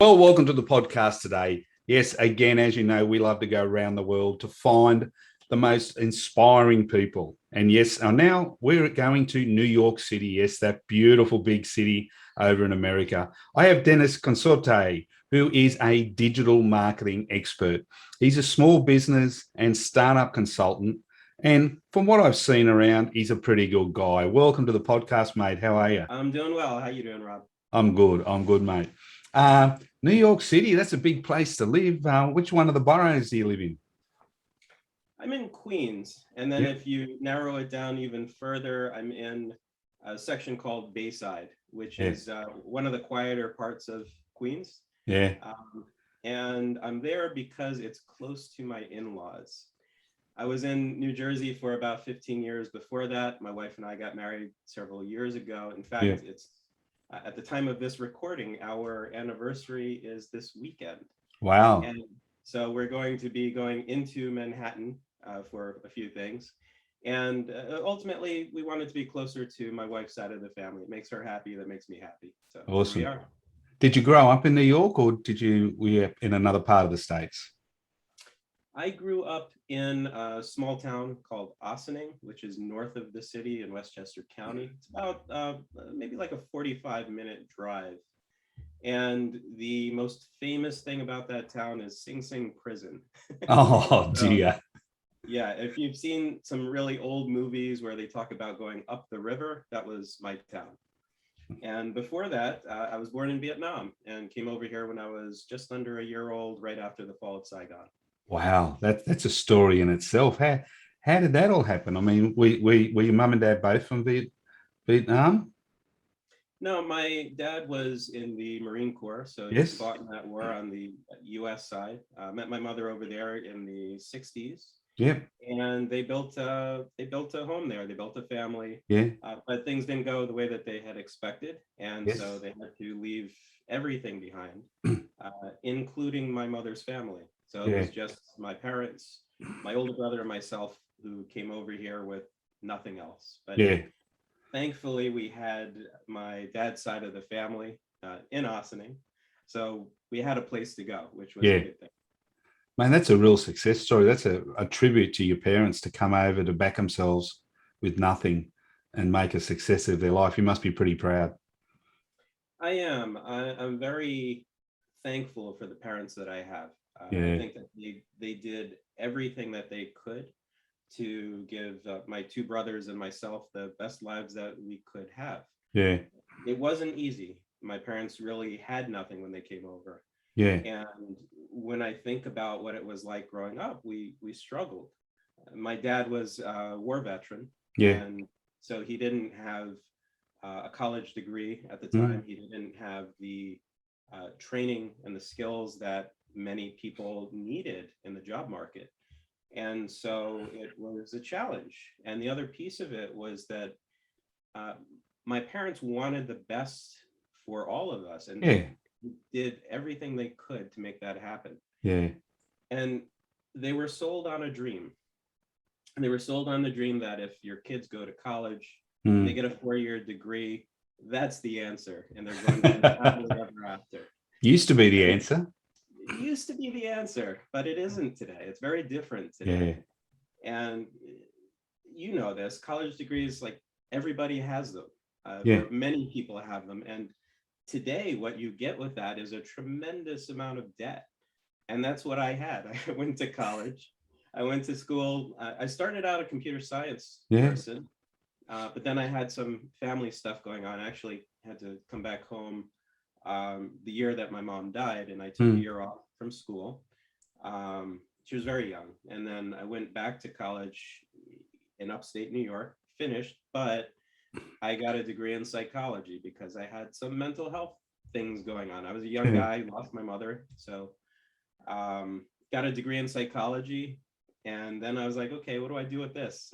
Well, welcome to the podcast today. Yes, again, as you know, we love to go around the world to find the most inspiring people. And yes, now we're going to New York City. Yes, that beautiful big city over in America. I have Dennis Consorte, who is a digital marketing expert. He's a small business and startup consultant. And from what I've seen around, he's a pretty good guy. Welcome to the podcast, mate. How are you? I'm doing well. How you doing, Rob? I'm good. I'm good, mate. New York City, that's a big place to live. Which one of the boroughs do you live in? I'm in Queens. And then Yep. if you narrow it down even further, I'm in a section called Bayside, which Yeah. is one of the quieter parts of Queens. Yeah. Um, and I'm there because it's close to my in-laws. I was in New Jersey for about 15 years before that. My wife and I got married several years ago. In fact, Yeah. it's at the time of this recording, our anniversary is this weekend. Wow. And so we're going to be going into Manhattan for a few things. And ultimately, we wanted to be closer to my wife's side of the family. It makes her happy. That makes me happy. So Awesome. here we are. Did you grow up in New York or were you in another part of the States? I grew up in a small town called Ossining, which is north of the city in Westchester County. It's about maybe like a 45-minute drive. And the most famous thing about that town is Sing Sing Prison. Oh, So, dear. yeah, if you've seen some really old movies where they talk about going up the river, that was my town. And before that, I was born in Vietnam and came over here when I was just under a year old, right after the fall of Saigon. Wow. That's a story in itself. How did that all happen? I mean, were your mum and dad both from Vietnam? No, my dad was in the Marine Corps, so he Yes. fought in that war on the U.S. side. Met my mother over there in the '60s, Yep. and they built a home there. They built a family, Yeah. but things didn't go the way that they had expected, and Yes. so they had to leave everything behind, including my mother's family. So it Yeah. was just my parents, my older brother, and myself who came over here with nothing else. But Yeah. thankfully, we had my dad's side of the family in Ossining, so we had a place to go, which was a Yeah. good thing. Man, that's a real success story. That's a tribute to your parents to come over to back themselves with nothing and make a success of their life. You must be pretty proud. I am. I'm very thankful for the parents that I have. I Yeah. think that they did everything that they could to give my two brothers and myself the best lives that we could have. Yeah. It wasn't easy. My parents really had nothing when they came over. Yeah. And when I think about what it was like growing up, we struggled. My dad was a war veteran, Yeah. and so he didn't have a college degree at the Mm. time. He didn't have the training and the skills that many people needed in the job market. And so it was a challenge. And the other piece of it was that uh, my parents wanted the best for all of us, and Yeah. they did everything they could to make that happen. Yeah. And they were sold on a dream. And they were sold on the dream that if your kids go to college, they Mm. get a 4-year degree, that's the answer. And they're going to live happily ever after. Used to be the And answer. it used to be the answer, but it isn't today. It's very different Yeah. today. And you know this, college degrees, like everybody has them, Yeah. or many people have them. And today, what you get with that is a tremendous amount of debt. And that's what I had. I went to college. I went to school. I started out a computer science Yeah. person, but then I had some family stuff going on. I actually had to come back home the year that my mom died, and I took a Mm. year off from school. She was very young. And then I went back to college in upstate New York, finished, but I got a degree in psychology because I had some mental health things going on. I was a young Yeah. guy, lost my mother. So got a degree in psychology. And then I was like, okay, what do I do with this?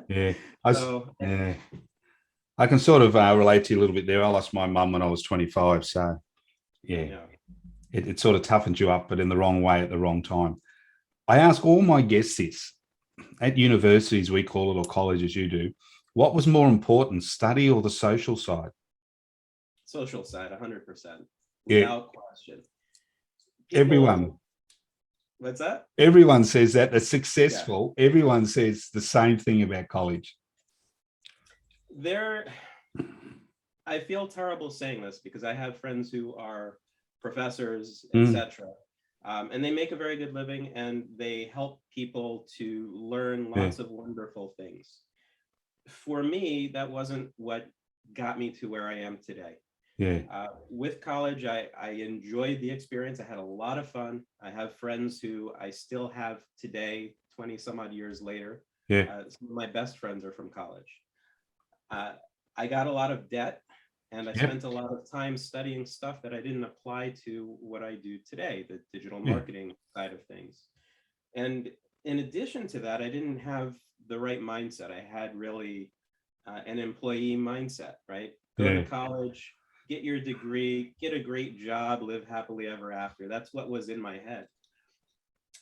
Yeah. So, Yeah. I can sort of relate to you a little bit there. I lost my mum when I was 25. So, yeah, yeah. it sort of toughens you up, but in the wrong way at the wrong time. I ask all my guests this at universities, we call it, or colleges, you do. What was more important, study or the social side? Social side, 100%, Yeah. without question. Everyone. What's that? Everyone says that. That's Yeah. successful. Everyone says the same thing about college. I feel terrible saying this because I have friends who are professors, Mm. etc. And they make a very good living and they help people to learn lots of wonderful things. For me, that wasn't what got me to where I am today. With college, I enjoyed the experience. I had a lot of fun. I have friends who I still have today, 20 some odd years later. Some of my best friends are from college. I got a lot of debt and I spent a lot of time studying stuff that I didn't apply to what I do today, the digital marketing side of things. And in addition to that, I didn't have the right mindset. I had really an employee mindset, right? Go to college, get your degree, get a great job, live happily ever after. That's what was in my head.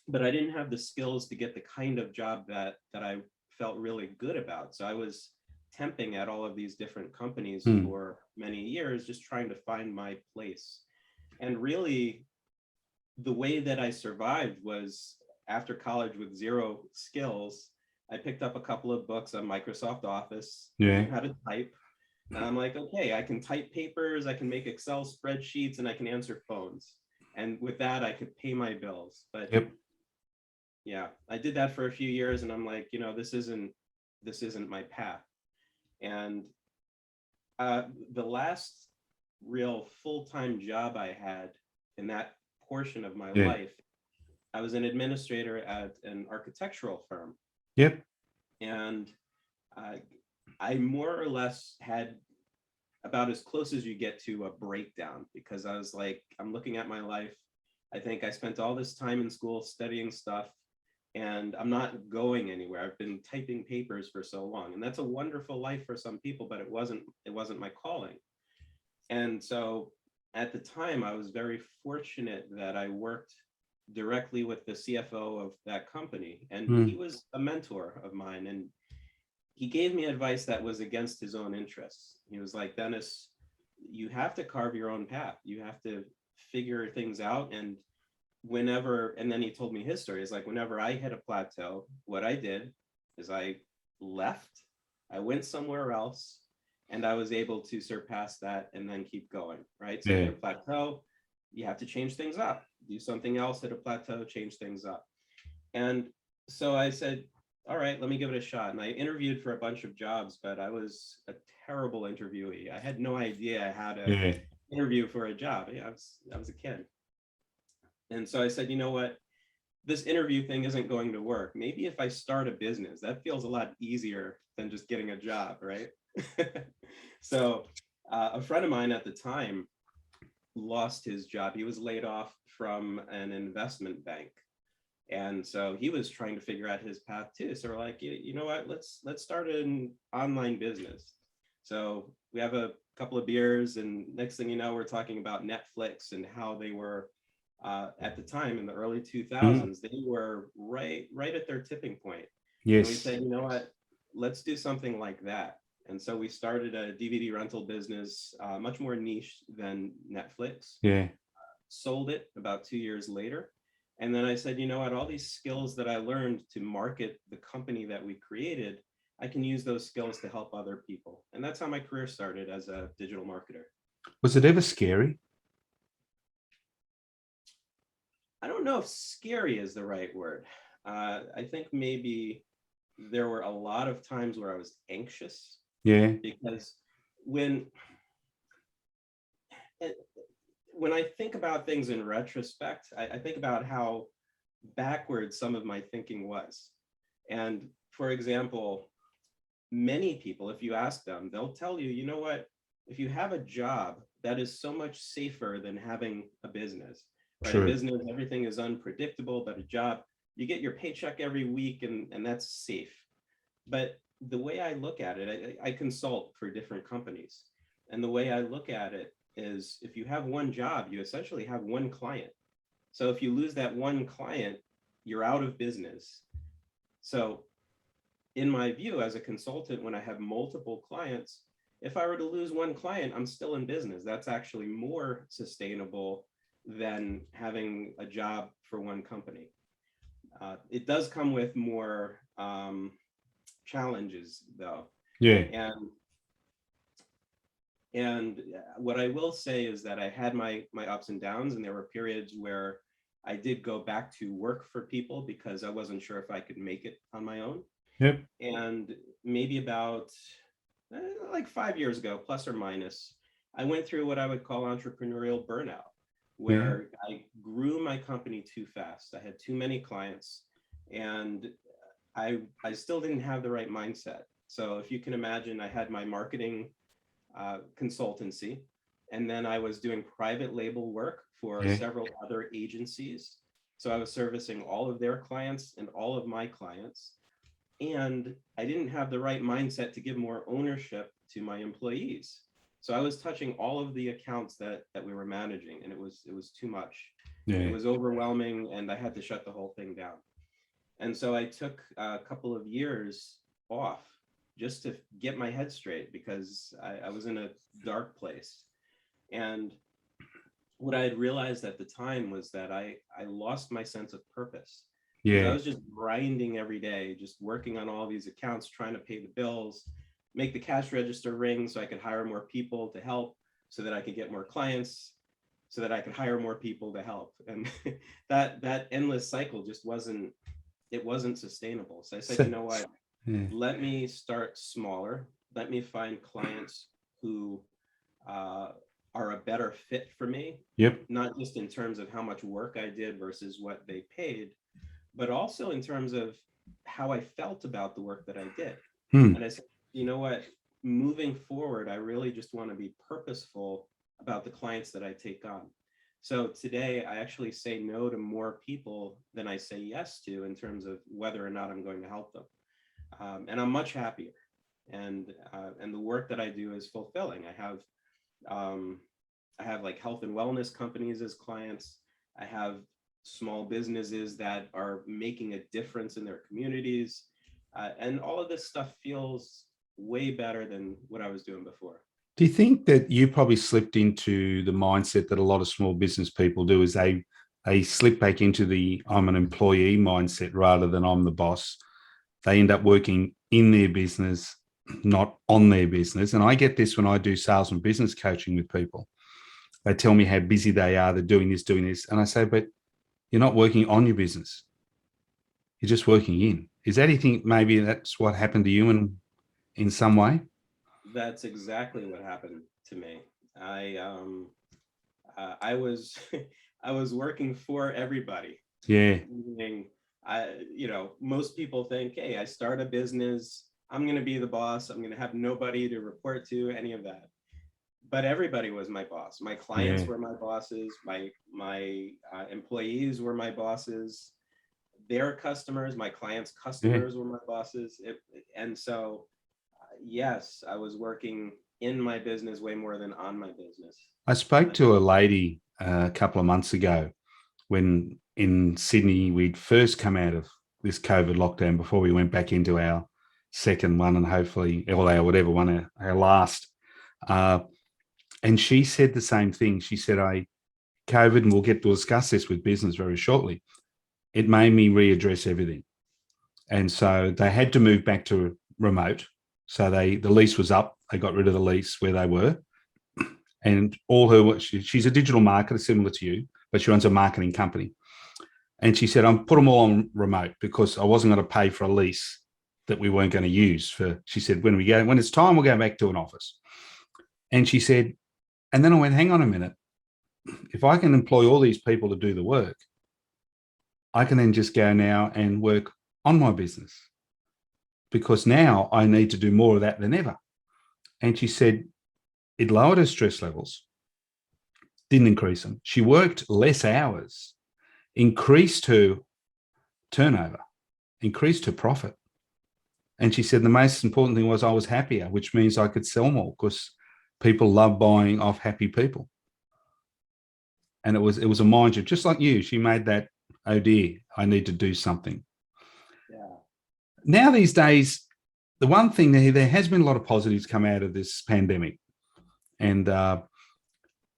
But I didn't have the skills to get the kind of job that I felt really good about. So I was temping at all of these different companies for many years, just trying to find my place. And really, the way that I survived was after college with zero skills, I picked up a couple of books on Microsoft Office, how to type. And I'm like, okay, I can type papers, I can make Excel spreadsheets, and I can answer phones. And with that, I could pay my bills. But yeah, I did that for a few years, and I'm like, you know, this isn't my path. And the last real full-time job I had in that portion of my life, I was an administrator at an architectural firm. And I more or less had about as close as you get to a breakdown, because I was like, I'm looking at my life. I think I spent all this time in school studying stuff and I'm not going anywhere. I've been typing papers for so long, and that's a wonderful life for some people, but it wasn't my calling. And so at the time, I was very fortunate that I worked directly with the CFO of that company, and he was a mentor of mine, and he gave me advice that was against his own interests. He was like, Dennis, you have to carve your own path. You have to figure things out. And then he told me his story. It's like, whenever I hit a plateau, what I did is I left, I went somewhere else, and I was able to surpass that and then keep going, right? So hit a plateau, you have to change things up, do something else, hit a plateau, change things up. And so I said, all right, let me give it a shot. And I interviewed for a bunch of jobs, but I was a terrible interviewee. I had no idea how to interview for a job. I was a kid. And so I said, you know what? This interview thing isn't going to work. Maybe if I start a business, that feels a lot easier than just getting a job, right? So a friend of mine at the time lost his job. He was laid off from an investment bank. And so he was trying to figure out his path too. So we're like, you know what, let's start an online business. So we have a couple of beers, and next thing you know, we're talking about Netflix and how they were at the time in the early 2000s, they were right at their tipping point. And we said, you know what, let's do something like that. And so we started a DVD rental business, much more niche than Netflix. Sold it about 2 years later. And then I said, you know what, all these skills that I learned to market the company that we created, I can use those skills to help other people. And that's how my career started as a digital marketer. Was it ever scary? I don't know if scary is the right word. I think maybe there were a lot of times where I was anxious. Because when I think about things in retrospect, I think about how backwards some of my thinking was. And for example, many people, if you ask them, they'll tell you, you know what, if you have a job, that is so much safer than having a business, right? A business, everything is unpredictable, but a job, you get your paycheck every week and that's safe. But the way I look at it, I consult for different companies. And the way I look at it is, if you have one job, you essentially have one client. So if you lose that one client, you're out of business. So in my view, as a consultant, when I have multiple clients, if I were to lose one client, I'm still in business. That's actually more sustainable than having a job for one company. It does come with more challenges, though. Yeah. And what I will say is that I had my ups and downs, and there were periods where I did go back to work for people because I wasn't sure if I could make it on my own. Yep. And maybe about like 5 years ago, plus or minus, I went through what I would call entrepreneurial burnout, where I grew my company too fast. I had too many clients, and I still didn't have the right mindset. So if you can imagine, I had my marketing consultancy, and then I was doing private label work for several other agencies. So I was servicing all of their clients and all of my clients. And I didn't have the right mindset to give more ownership to my employees. So I was touching all of the accounts that we were managing, and it was too much. It was overwhelming, and I had to shut the whole thing down. And so I took a couple of years off just to get my head straight, because I was in a dark place. And what I had realized at the time was that I lost my sense of purpose. I was just grinding every day, just working on all these accounts, trying to pay the bills, make the cash register ring so I could hire more people to help, so that I could get more clients, so that I could hire more people to help. And that endless cycle just wasn't sustainable. So I said, you know what? Let me start smaller. Let me find clients who are a better fit for me. Yep. Not just in terms of how much work I did versus what they paid, but also in terms of how I felt about the work that I did. And I said, you know what? Moving forward, I really just want to be purposeful about the clients that I take on. So today, I actually say no to more people than I say yes to, in terms of whether or not I'm going to help them. And I'm much happier. And the work that I do is fulfilling. I have like health and wellness companies as clients. I have small businesses that are making a difference in their communities. And all of this stuff feels way better than what I was doing before. Do you think that you probably slipped into the mindset that a lot of small business people do, is they slip back into the I'm an employee mindset rather than I'm the boss? They end up working in their business, not on their business. And I get this when I do sales and business coaching with people. They tell me how busy they are, they're doing this. And I say, but you're not working on your business. You're just working in. Is that, you think maybe that's what happened to you in some way? That's exactly what happened to me. I was I was working for everybody. Meaning, most people think, hey, I start a business, I'm going to be the boss, I'm going to have nobody to report to, any of that. But everybody was my boss. My clients were my bosses. My employees were my bosses. Their customers, my clients' customers were my bosses. And so, yes, I was working in my business way more than on my business. I spoke to a lady a couple of months ago when in Sydney we'd first come out of this COVID lockdown, before we went back into our second one, and hopefully, our last. And she said the same thing. She said, COVID, and we'll get to discuss this with business very shortly, it made me readdress everything. And so they had to move back to remote. So the lease was up. They got rid of the lease where they were. And she's a digital marketer, similar to you, but she runs a marketing company. And she said, I'm put them all on remote because I wasn't going to pay for a lease that we weren't going to use for. She said, when it's time, we'll go back to an office. And she said, and then I went, hang on a minute. If I can employ all these people to do the work, I can then just go now and work on my business, because now I need to do more of that than ever. And she said it lowered her stress levels, didn't increase them. She worked less hours, increased her turnover, increased her profit. And she said the most important thing was I was happier, which means I could sell more, because people love buying off happy people. And it was a mind shift, just like you. She made that, oh dear, I need to do something. Yeah. Now these days, the one thing there has been a lot of positives come out of this pandemic. And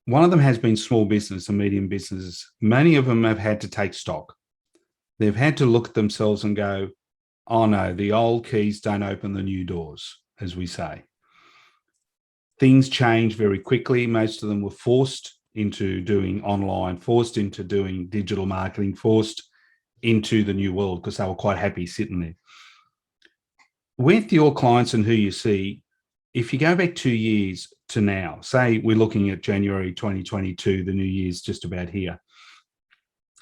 one of them has been small business and medium businesses. Many of them have had to take stock. They've had to look at themselves and go, oh no, the old keys don't open the new doors, as we say. Things change very quickly. Most of them were forced into doing online, forced into doing digital marketing, forced into the new world because they were quite happy sitting there. With your clients and who you see, if you go back 2 years to now, say we're looking at January 2022, the new year's just about here,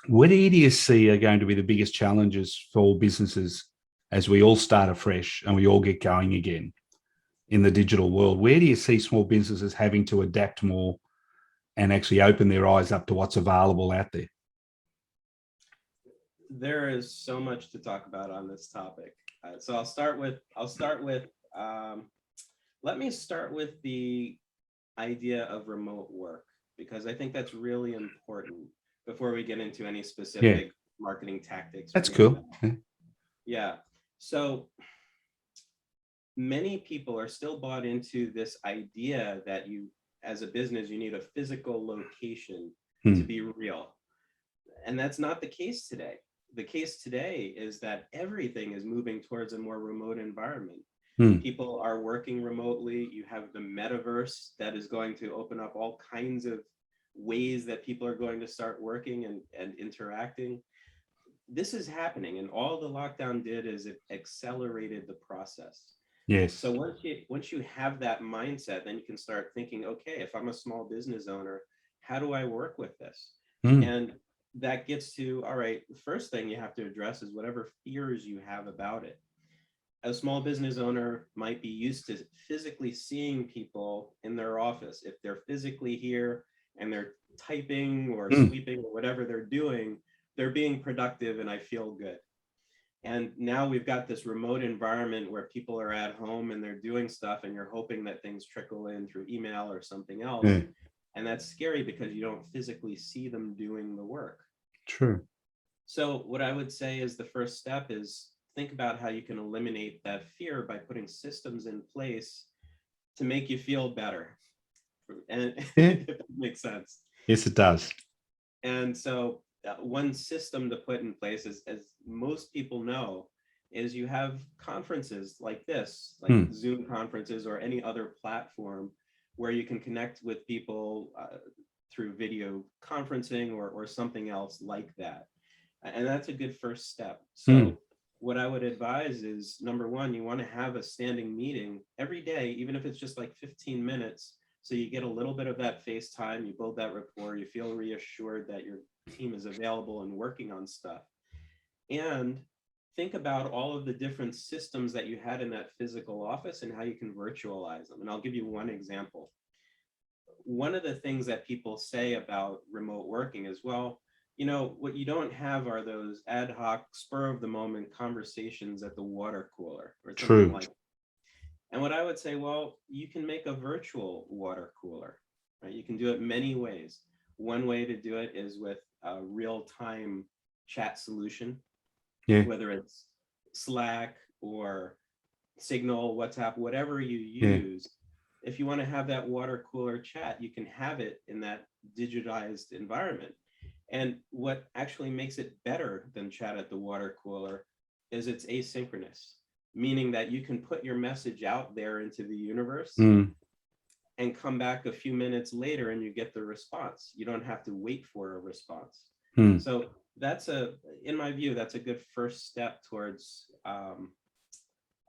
what do you see are going to be the biggest challenges for businesses as we all start afresh and we all get going again in the digital world? Where do you see small businesses having to adapt more and actually open their eyes up to what's available out there? There is so much to talk about on this topic. So let me start with the idea of remote work, because I think that's really important before we get into any specific marketing tactics. That's cool. Yeah. So many people are still bought into this idea that you, as a business, you need a physical location to be real. And that's not the case today. The case today is that everything is moving towards a more remote environment. People are working remotely. You have the metaverse that is going to open up all kinds of ways that people are going to start working and interacting. This is happening, and all the lockdown did is it accelerated the process. Yes. So once you have that mindset, then you can start thinking, okay, if I'm a small business owner, how do I work with this? And that gets to, all right, the first thing you have to address is whatever fears you have about it. A small business owner might be used to physically seeing people in their office. If they're physically here and they're typing or sweeping or whatever they're doing, they're being productive and I feel good. And now we've got this remote environment where people are at home and they're doing stuff and you're hoping that things trickle in through email or something else. And that's scary because you don't physically see them doing the work. True. So what I would say is the first step is think about how you can eliminate that fear by putting systems in place to make you feel better. And if that makes sense. Yes, it does. And so one system to put in place is, as most people know, is you have conferences like this, like Zoom conferences or any other platform where you can connect with people through video conferencing or something else like that. And that's a good first step. So what I would advise is, number one, you want to have a standing meeting every day, even if it's just like 15 minutes. So you get a little bit of that face time, you build that rapport, you feel reassured that your team is available and working on stuff. And think about all of the different systems that you had in that physical office and how you can virtualize them. And I'll give you one example. One of the things that people say about remote working is, well, you know, what you don't have are those ad hoc, spur of the moment conversations at the water cooler or something like that. And what I would say, well, you can make a virtual water cooler, right? You can do it many ways. One way to do it is with a real-time chat solution, whether it's Slack or Signal, WhatsApp, whatever you use. If you want to have that water cooler chat, you can have it in that digitized environment. And what actually makes it better than chat at the water cooler is it's asynchronous, meaning that you can put your message out there into the universe and come back a few minutes later and you get the response. You don't have to wait for a response. So that's in my view, that's a good first step towards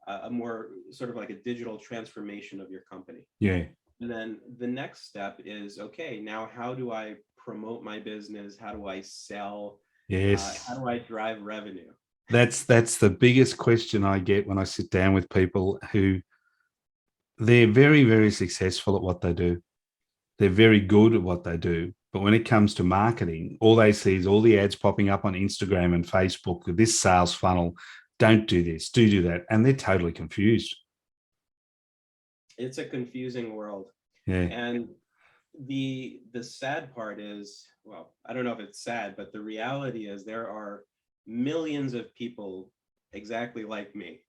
a more sort of like a digital transformation of your company. And then the next step is, okay, now how do I promote my business? How do I sell? How do I drive revenue? That's the biggest question I get when I sit down with people who they're very, very successful at what they do. They're very good at what they do. But when it comes to marketing, all they see is all the ads popping up on Instagram and Facebook with this sales funnel. Don't do this, do that. And they're totally confused. It's a confusing world. And the sad part is, well, I don't know if it's sad, but the reality is there are millions of people exactly like me.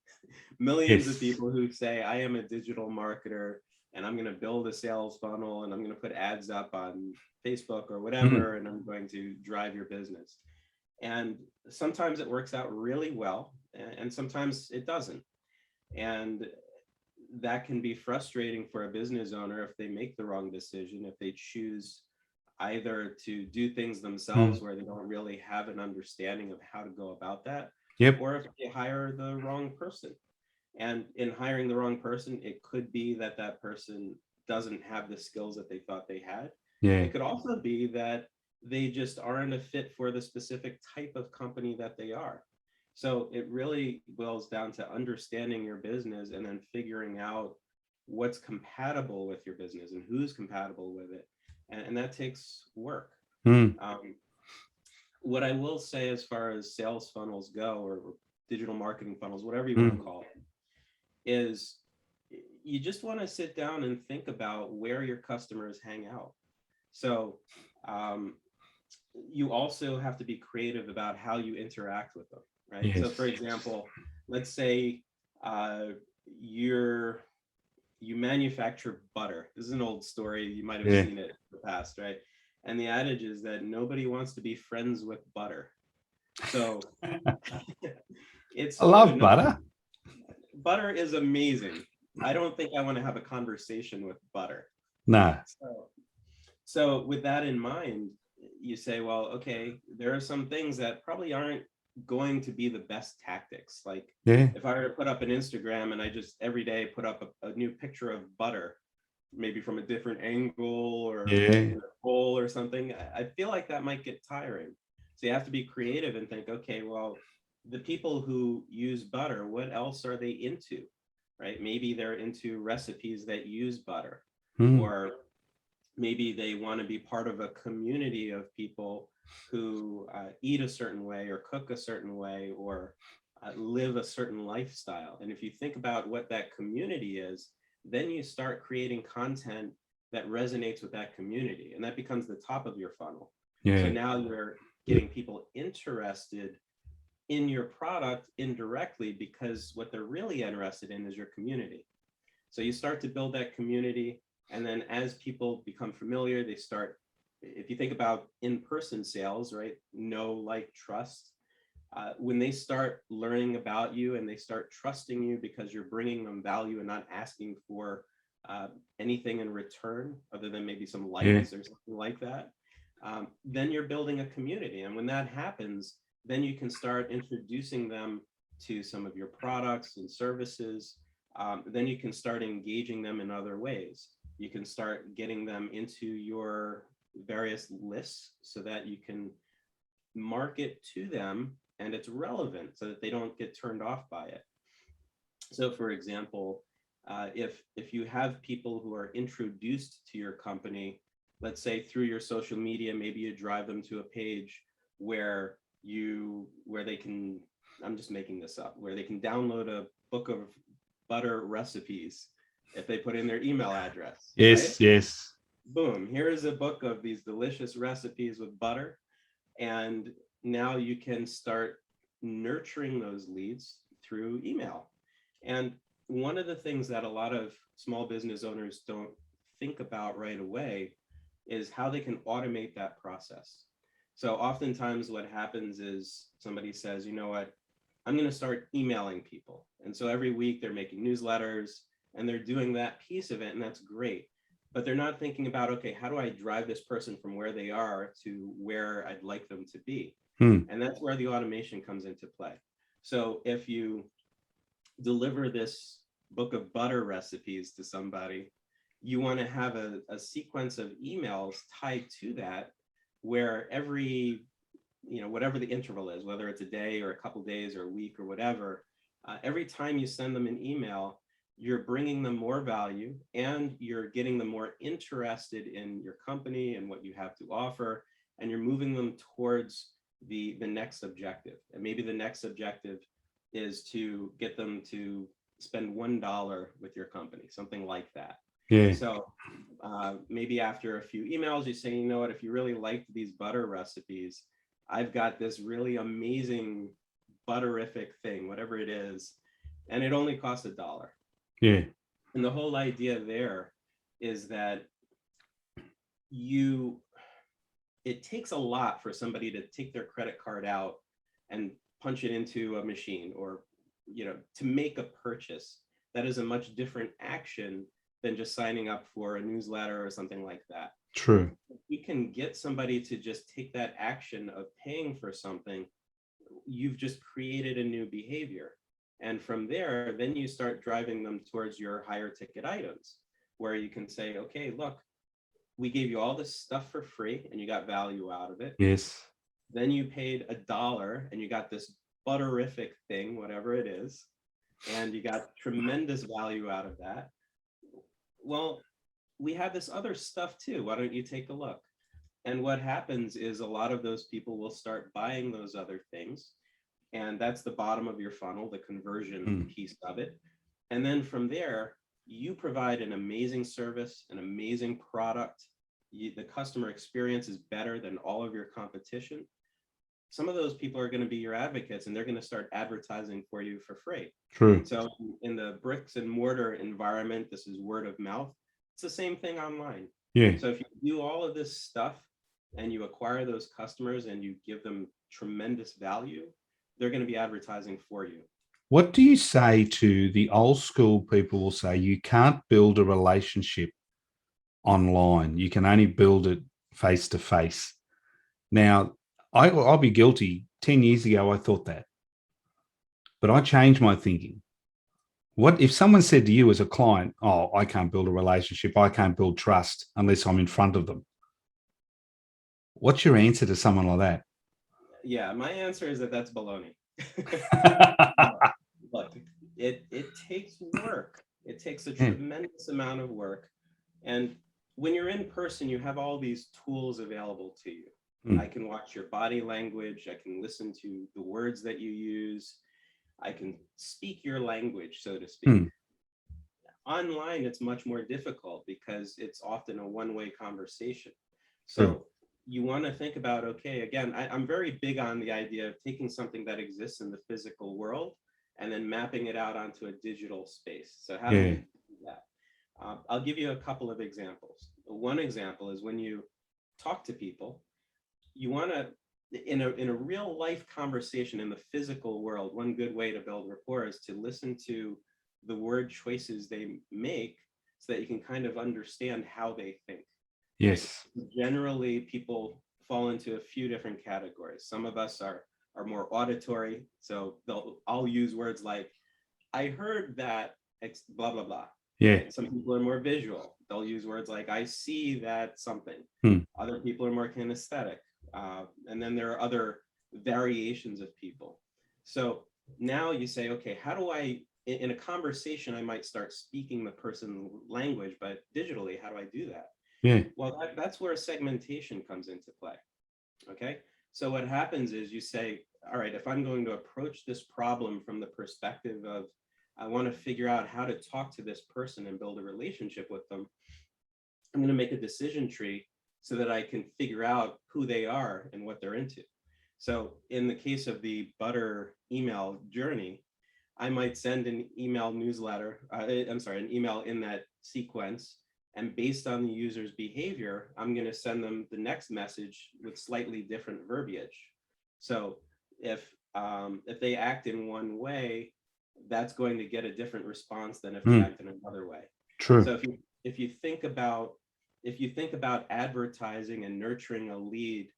Millions of people who say, I am a digital marketer. and I'm going to build a sales funnel, and I'm going to put ads up on Facebook or Mm. whatever, and I'm going to drive your business. And sometimes it works out really well, and sometimes it doesn't. And that can be frustrating for a business owner if they make the wrong decision, if they choose either to do things themselves Mm. where they don't really have an understanding of how to go about that, Yep. or if they hire the wrong person. And in hiring the wrong person, it could be that that person doesn't have the skills that they thought they had. Yeah. It could also be that they just aren't a fit for the specific type of company that they are. So it really boils down to understanding your business and then figuring out what's compatible with your business and who's compatible with it. And that takes work. Mm. What I will say as far as sales funnels go, or digital marketing funnels, whatever you want to Mm. call it, is you just want to sit down and think about where your customers hang out. So you also have to be creative about how you interact with them, right? So for Yes. example, let's say you're you manufacture butter. This is an old story. You might have Yeah. seen it in the past, right? And the adage is that nobody wants to be friends with butter. So it's I true. love butter. Butter is amazing. I don't think I want to have a conversation with butter. No. So with that in mind, you say, well, okay, there are some things that probably aren't going to be the best tactics. Like Yeah. if I were to put up an Instagram and I just every day put up a new picture of butter, maybe from a different angle or Yeah. in a bowl or something, I feel like that might get tiring. So you have to be creative and think, okay, well, the people who use butter, what else are they into, right? Maybe they're into recipes that use butter, Mm. or maybe they want to be part of a community of people who eat a certain way or cook a certain way or live a certain lifestyle. And if you think about what that community is, then you start creating content that resonates with that community, and that becomes the top of your funnel. So Yeah. now you're getting people interested in your product indirectly, because what they're really interested in is your community. So you start to build that community, and then as people become familiar, they start, if you think about in-person sales, right? Know, like, trust. When they start learning about you and they start trusting you because you're bringing them value and not asking for anything in return other than maybe some likes or something like that, then you're building a community. And when that happens, then you can start introducing them to some of your products and services. Then you can start engaging them in other ways. You can start getting them into your various lists so that you can market to them and it's relevant so that they don't get turned off by it. So for example, if you have people who are introduced to your company, let's say through your social media, maybe you drive them to a page where they can, I'm just making this up, where they can download a book of butter recipes if they put in their email address. Yes. Right? Yes. Boom, here is a book of these delicious recipes with butter. And now you can start nurturing those leads through email. And one of the things that a lot of small business owners don't think about right away is how they can automate that process. So oftentimes what happens is somebody says, you know what, I'm going to start emailing people. And so every week they're making newsletters and they're doing that piece of it, and that's great. But they're not thinking about, okay, how do I drive this person from where they are to where I'd like them to be? And that's where the automation comes into play. So if you deliver this book of butter recipes to somebody, you want to have a sequence of emails tied to that, where every, whatever the interval is, whether it's a day or a couple days or a week or whatever, every time you send them an email, you're bringing them more value and you're getting them more interested in your company and what you have to offer, and you're moving them towards the next objective. And maybe the next objective is to get them to spend $1 with your company, something like that. Yeah. So maybe after a few emails, you say, you know what, if you really liked these butter recipes, I've got this really amazing butterific thing, whatever it is, and it only costs $1. Yeah. And the whole idea there is that it takes a lot for somebody to take their credit card out and punch it into a machine, or to make a purchase. That is a much different action than just signing up for a newsletter or something like that. True. If you can get somebody to just take that action of paying for something, you've just created a new behavior. And from there, then you start driving them towards your higher ticket items, where you can say, okay, look, we gave you all this stuff for free and you got value out of it. Yes. Then you paid $1 and you got this butterific thing, whatever it is, and you got tremendous value out of that. Well, we have this other stuff too. Why don't you take a look? And what happens is a lot of those people will start buying those other things. And that's the bottom of your funnel, the conversion piece of it. And then from there, you provide an amazing service, an amazing product. The customer experience is better than all of your competition. Some of those people are going to be your advocates, and they're going to start advertising for you for free. True. So in the bricks and mortar environment, this is word of mouth. It's the same thing online. Yeah. So if you do all of this stuff and you acquire those customers and you give them tremendous value, they're going to be advertising for you. What do you say to the old school people who say you can't build a relationship online? You can only build it face to face. Now, I'll be guilty. 10 years ago, I thought that, but I changed my thinking. What if someone said to you as a client, oh, I can't build a relationship, I can't build trust unless I'm in front of them? What's your answer to someone like that? Yeah, my answer is that that's baloney. Look, it takes work. It takes a tremendous amount of work. And when you're in person, you have all these tools available to you. I can watch your body language. I can listen to the words that you use. I can speak your language, so to speak. Online, it's much more difficult because it's often a one-way conversation. So you want to think about, okay, again, I'm very big on the idea of taking something that exists in the physical world and then mapping it out onto a digital space. So how do we do that? I'll give you a couple of examples. One example is when you talk to people, you want to, in a real life conversation in the physical world, one good way to build rapport is to listen to the word choices they make so that you can kind of understand how they think. Yes. Generally, people fall into a few different categories. Some of us are more auditory. So I'll use words like, I heard that, blah, blah, blah. Yeah. Some people are more visual. They'll use words like, I see that something. Other people are more kinesthetic. And then there are other variations of people. So now you say, okay, how do I, in a conversation, I might start speaking the person's language, but digitally, how do I do that? Yeah. Well, that's where segmentation comes into play. Okay. So what happens is you say, all right, if I'm going to approach this problem from the perspective of, I want to figure out how to talk to this person and build a relationship with them, I'm going to make a decision tree so that I can figure out who they are and what they're into. So in the case of the butter email journey, I might send an email newsletter, an email in that sequence. And based on the user's behavior, I'm going to send them the next message with slightly different verbiage. So if they act in one way, that's going to get a different response than if they act in another way. True. So if you think about advertising and nurturing a lead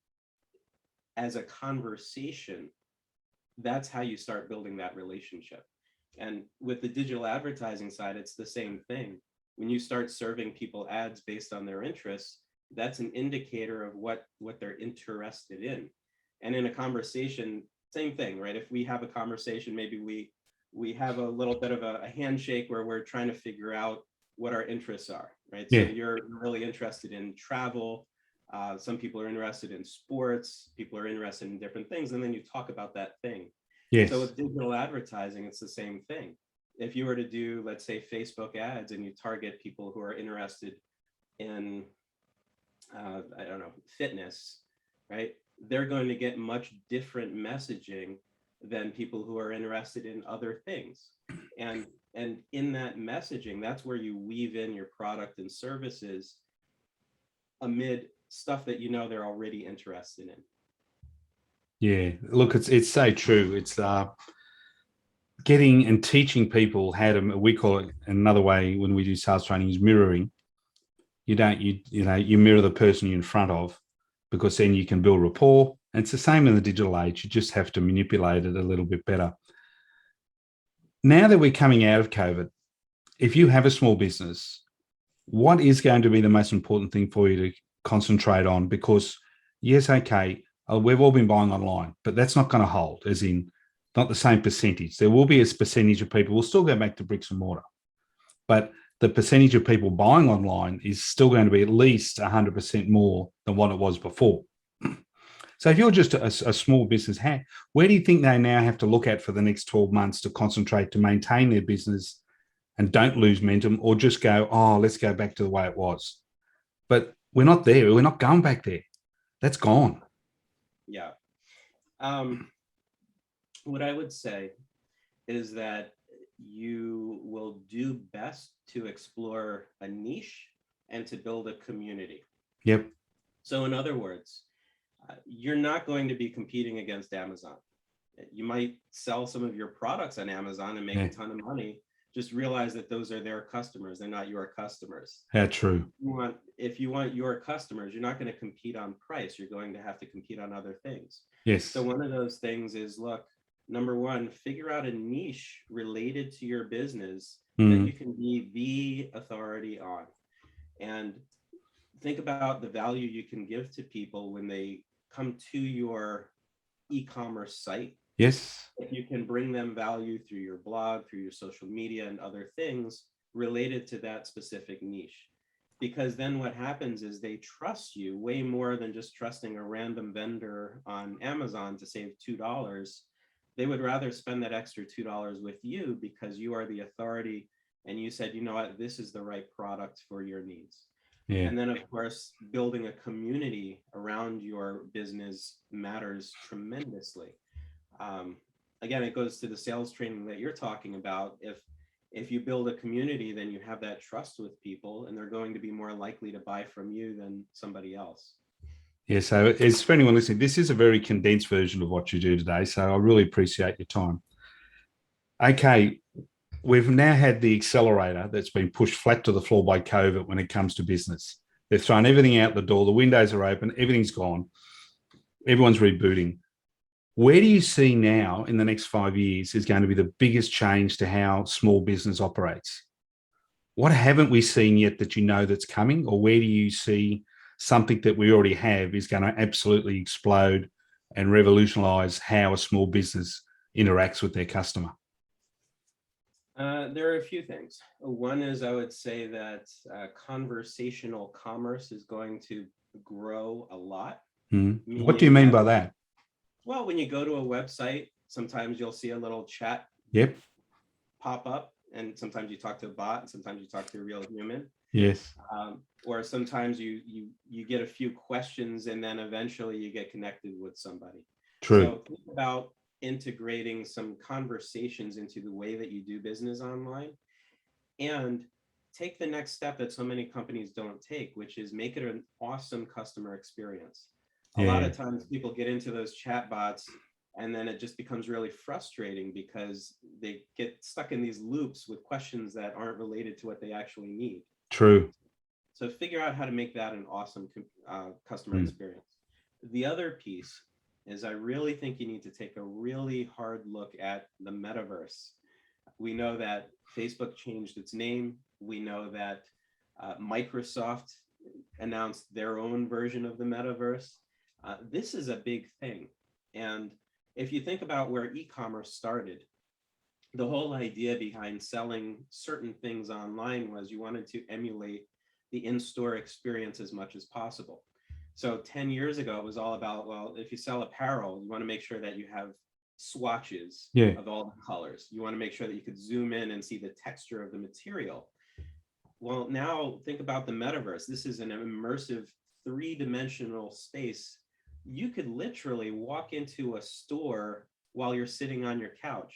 as a conversation, that's how you start building that relationship. And with the digital advertising side, it's the same thing. When you start serving people ads based on their interests, that's an indicator of what they're interested in. And in a conversation, same thing, right? If we have a conversation, maybe we have a little bit of a handshake where we're trying to figure out what our interests are, right? So you're really interested in travel. Some people are interested in sports. People are interested in different things. And then you talk about that thing. Yes. So with digital advertising, it's the same thing. If you were to do, let's say, Facebook ads and you target people who are interested in, fitness, right? They're going to get much different messaging than people who are interested in other things. And in that messaging, that's where you weave in your product and services amid stuff that you know they're already interested in. Yeah, look, it's so true. It's getting and teaching people how to, we call it another way when we do sales training is mirroring. You mirror the person you're in front of, because then you can build rapport. And it's the same in the digital age. You just have to manipulate it a little bit better. Now that we're coming out of COVID, if you have a small business, what is going to be the most important thing for you to concentrate on? Because yes, okay, we've all been buying online, but that's not going to hold, as in not the same percentage. There will be a percentage of people will still go back to bricks and mortar, but the percentage of people buying online is still going to be at least 100% more than what it was before. So if you're just a small business, where do you think they now have to look at for the next 12 months to concentrate to maintain their business and don't lose momentum, or just go, oh, let's go back to the way it was? But we're not there. We're not going back there. That's gone. Yeah. What I would say is that you will do best to explore a niche and to build a community. Yep. So in other words, you're not going to be competing against Amazon. You might sell some of your products on Amazon and make a ton of money. Just realize that those are their customers. They're not your customers. How true. If you want your customers, you're not going to compete on price. You're going to have to compete on other things. Yes. So one of those things is, look, number one, figure out a niche related to your business that you can be the authority on. And think about the value you can give to people when they come to your e-commerce site. Yes. If you can bring them value through your blog, through your social media and other things related to that specific niche. Because then what happens is they trust you way more than just trusting a random vendor on Amazon to save $2. They would rather spend that extra $2 with you because you are the authority and you said, you know what, this is the right product for your needs. Yeah. And then, of course, building a community around your business matters tremendously. Again, it goes to the sales training that you're talking about. If you build a community, then you have that trust with people and they're going to be more likely to buy from you than somebody else. Yeah, so it's for anyone listening, this is a very condensed version of what you do today. So I really appreciate your time. Okay, we've now had the accelerator that's been pushed flat to the floor by COVID when it comes to business. They've thrown everything out the door. The windows are open. Everything's gone. Everyone's rebooting. Where do you see now in the next 5 years is going to be the biggest change to how small business operates? What haven't we seen yet that you know that's coming? Or where do you see something that we already have is going to absolutely explode and revolutionize how a small business interacts with their customer? There are a few things. One is, I would say that conversational commerce is going to grow a lot. What do you mean by that? Well, when you go to a website, sometimes you'll see a little chat pop up, and sometimes you talk to a bot, and sometimes you talk to a real human. Yes. Or sometimes you get a few questions, and then eventually you get connected with somebody. True. So think about integrating some conversations into the way that you do business online, and take the next step that so many companies don't take, which is make it an awesome customer experience. A lot of times people get into those chat bots and then it just becomes really frustrating because they get stuck in these loops with questions that aren't related to what they actually need. True. So figure out how to make that an awesome customer experience. The other piece is I really think you need to take a really hard look at the metaverse. We know that Facebook changed its name. We know that Microsoft announced their own version of the metaverse. This is a big thing. And if you think about where e-commerce started, the whole idea behind selling certain things online was you wanted to emulate the in-store experience as much as possible. So 10 years ago, it was all about, well, if you sell apparel, you want to make sure that you have swatches of all the colors. You want to make sure that you could zoom in and see the texture of the material. Well, now think about the metaverse. This is an immersive three-dimensional space. You could literally walk into a store while you're sitting on your couch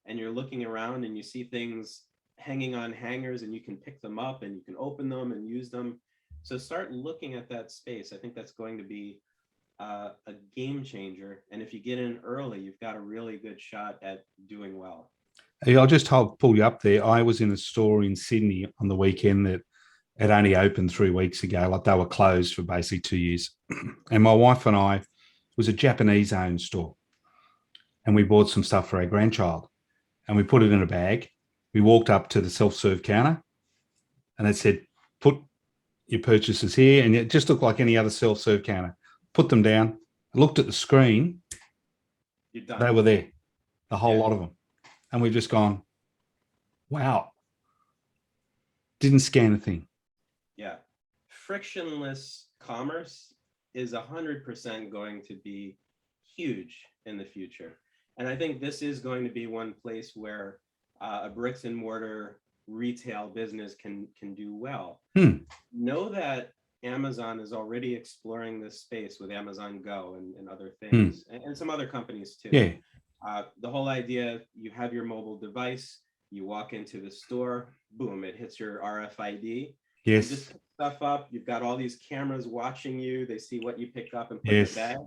and you're looking around and you see things hanging on hangers and you can pick them up and you can open them and use them. So start looking at that space. I think that's going to be a game changer. And if you get in early, you've got a really good shot at doing well. Hey, I'll just pull you up there. I was in a store in Sydney on the weekend that had only opened 3 weeks ago. Like they were closed for basically 2 years. And my wife and I, it was a Japanese owned store. And we bought some stuff for our grandchild and we put it in a bag. We walked up to the self-serve counter and it said, put your purchases here. And it just looked like any other self-serve counter. Put them down. I looked at the screen. You're done. They were there, the whole Yeah. lot of them. And we've just gone, wow. Didn't scan a thing. Yeah. Frictionless commerce is 100% going to be huge in the future. And I think this is going to be one place where a bricks and mortar retail business can do well. Know that Amazon is already exploring this space with Amazon Go and other things, and some other companies too. Yeah. The whole idea, you have your mobile device, you walk into the store, boom, it hits your RFID. Yes. You just pick stuff up. You've got all these cameras watching you. They see what you pick up and put in the bag.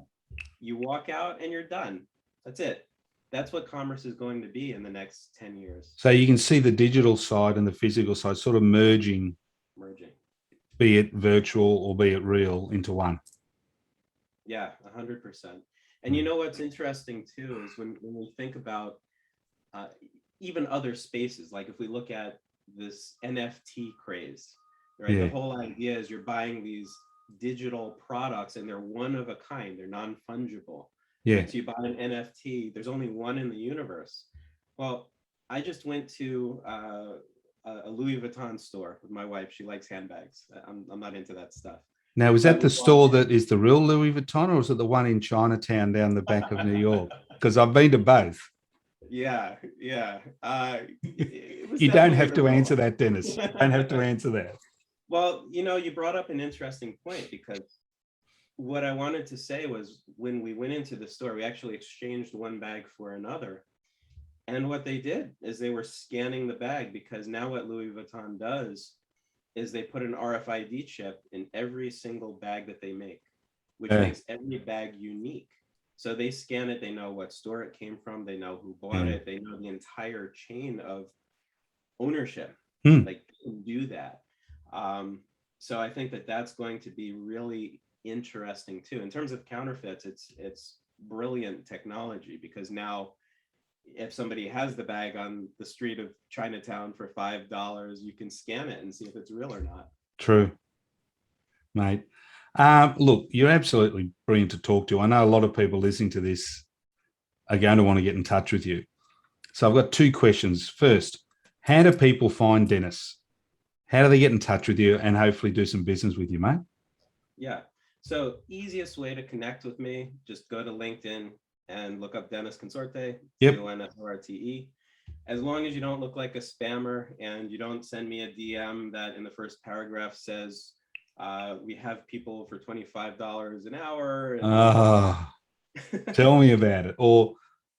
You walk out and you're done. That's it. That's what commerce is going to be in the next 10 years. So you can see the digital side and the physical side sort of merging, be it virtual or be it real, into one. Yeah, 100%. And you know what's interesting too is when we think about even other spaces, like if we look at this NFT craze, right? Yeah. The whole idea is you're buying these digital products and they're one of a kind, they're non-fungible. Yeah. So you buy an NFT, there's only one in the universe. Well, I just went to a Louis Vuitton store with my wife. She likes handbags. I'm not into that stuff. Now, is that the store that is the real Louis Vuitton, or is it the one in Chinatown down the back of New York? Because I've been to both. Yeah. You don't have to answer that, Dennis. You don't have to answer that. Well, you brought up an interesting point, because what I wanted to say was when we went into the store, we actually exchanged one bag for another. And what they did is they were scanning the bag, because now what Louis Vuitton does is they put an RFID chip in every single bag that they make, which makes every bag unique. So they scan it, they know what store it came from, they know who bought it, they know the entire chain of ownership. Like, they can do that. So I think that that's going to be really interesting too. In terms of counterfeits, it's brilliant technology, because now if somebody has the bag on the street of Chinatown for $5, you can scan it and see if it's real or not. True, mate. Look, you're absolutely brilliant to talk to. I know a lot of people listening to this are going to want to get in touch with you. So I've got two questions. First, how do people find Dennis? How do they get in touch with you and hopefully do some business with you, mate? Yeah. So easiest way to connect with me, just go to LinkedIn and look up Dennis Consorte, Consorte. As long as you don't look like a spammer and you don't send me a DM that in the first paragraph says, we have people for $25 an hour. Tell me about it. Or,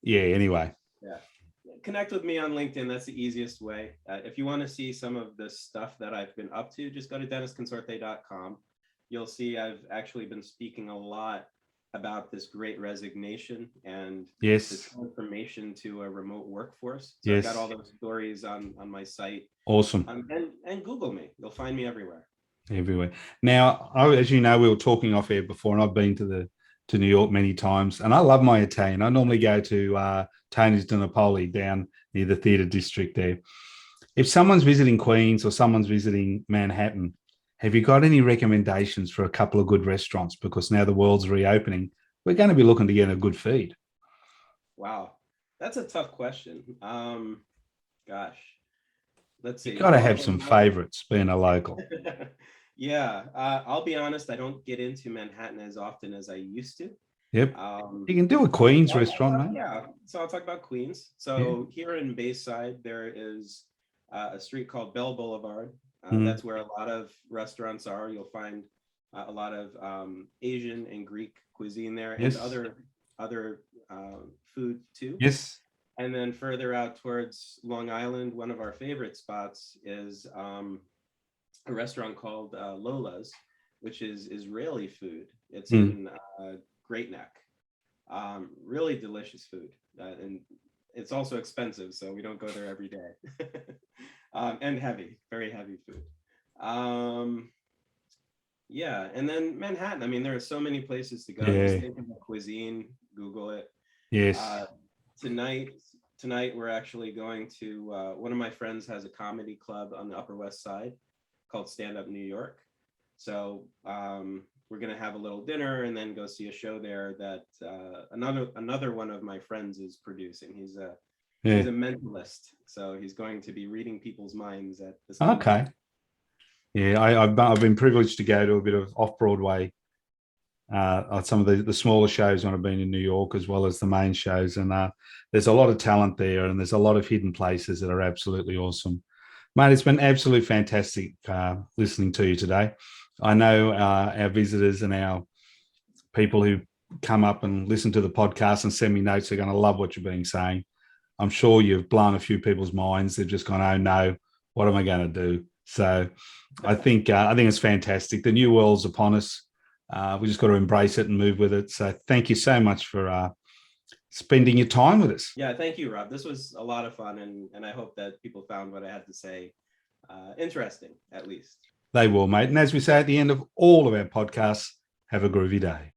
anyway. Yeah. Connect with me on LinkedIn. That's the easiest way. If you want to see some of the stuff that I've been up to, just go to dennisconsorte.com. You'll see I've actually been speaking a lot about this great resignation and the transformation to a remote workforce. So I've got all those stories on my site. Awesome. And Google me. You'll find me everywhere. Now, as you know, we were talking off air before, and I've been to New York many times, and I love my Italian. I normally go to Tony's di Napoli down near the theatre district there. If someone's visiting Queens or someone's visiting Manhattan, have you got any recommendations for a couple of good restaurants? Because now the world's reopening, we're going to be looking to get a good feed. Wow, that's a tough question. Gosh, let's see. You got to have some favorites being a local. Yeah, I'll be honest, I don't get into Manhattan as often as I used to. Yep. You can do a Queens restaurant, mate. Yeah, so I'll talk about Queens. So here in Bayside, there is a street called Bell Boulevard. That's where a lot of restaurants are. You'll find a lot of Asian and Greek cuisine there, and other food too. Yes. And then further out towards Long Island, one of our favorite spots is a restaurant called Lola's, which is Israeli food. It's in Great Neck. Really delicious food. And it's also expensive, so we don't go there every day. And heavy, very heavy food. Yeah, and then Manhattan. I mean, there are so many places to go. Just think of the cuisine, Google it. Yes. Tonight we're actually going to one of my friends has a comedy club on the Upper West Side called Stand Up New York. So we're gonna have a little dinner and then go see a show there that another one of my friends is producing. He's a mentalist, so he's going to be reading people's minds at this. Okay. Yeah, I've been privileged to go to a bit of off-Broadway on some of the smaller shows when I've been in New York, as well as the main shows. And there's a lot of talent there, and there's a lot of hidden places that are absolutely awesome. Mate, it's been absolutely fantastic listening to you today. I know our visitors and our people who come up and listen to the podcast and send me notes are going to love what you've been saying. I'm sure you've blown a few people's minds. They've just gone, oh no, what am I going to do? So I think it's fantastic. The new world's upon us. We just got to embrace it and move with it. So thank you so much for spending your time with us. Yeah, thank you, Rob. This was a lot of fun, and I hope that people found what I had to say interesting, at least. They will, mate. And as we say at the end of all of our podcasts, have a groovy day.